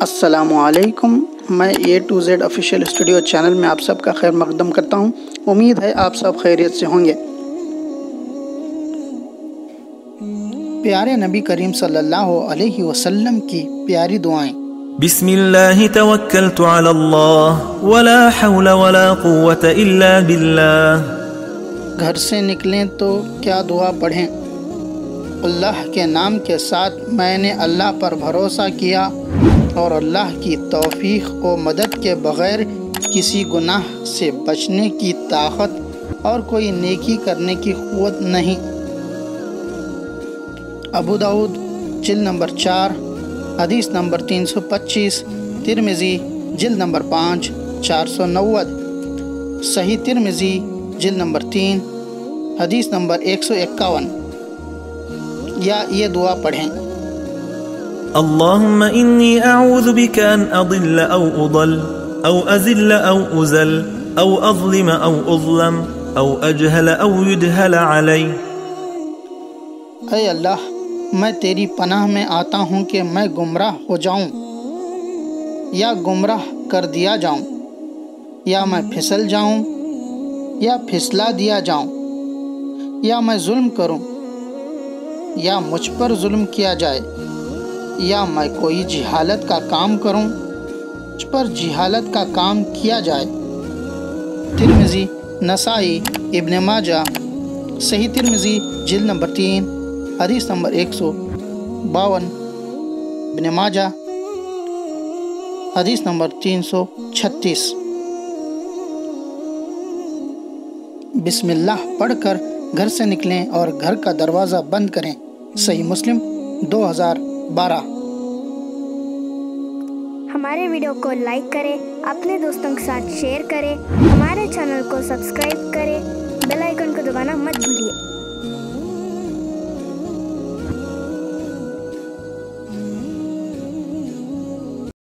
अस्सलामुअलैकुम। मैं A to Z official studio channel में आप सब का खैर मकदम करता हूँ। उम्मीद है आप सब खैरियत से होंगे। प्यारे नबी करीम सल्लल्लाहु अलैहि वसल्लम की प्यारी दुआएं। बिस्मिल्लाहि तवक्कलतु अलल्लाह वला हौला वला कुव्वता इल्ला बिल्लाह। घर से निकलें तो क्या दुआ पढ़ें? अल्लाह के नाम के साथ मैंने अल्लाह पर भरोसा किया और अल्लाह की तौफीक व मदद के बग़ैर किसी गुनाह से बचने की ताकत और कोई नेकी करने की क़ुव्वत नहीं। अबू दाऊद जिल्द नंबर 4 हदीस नंबर 325, तिरमिज़ी जिल्द नंबर 5 490, सही तिरमिज़ी जिल्द नंबर 3 हदीस नंबर 151। या ये दुआ पढ़ें। अल्लाहुम्मा इन्नी अऊज़ु बिका अन अदिल्ल औ उदल औ अज़िल्ल औ उज़ल औ अज़लिम औ उज़लम औ अजहल औ युजहल अलैहि। ऐ अल्लाह, मैं तेरी पनाह में आता हूँ कि मैं गुमराह हो जाऊँ या गुमराह कर दिया जाऊँ, या मैं फिसल जाऊँ या फिसला दिया जाऊँ, या मैं जुल्म करूँ या मुझ पर जुल्म किया जाए, या मैं कोई जिहालत का काम करूं, मुझ पर जिहालत का काम किया जाए। तिरमिज़ी, नसाई, इब्न माजा, सही तिरमिज़ी जिल्द नंबर 3 हदीस नंबर 152, इब्न माजा हदीस नंबर 336। बिस्मिल्लाह पढ़कर घर से निकलें और घर का दरवाज़ा बंद करें। सही मुस्लिम 2012। हमारे वीडियो को लाइक करें, अपने दोस्तों के साथ शेयर करें, हमारे चैनल को सब्सक्राइब करें, बेल आइकन को दबाना मत भूलिए।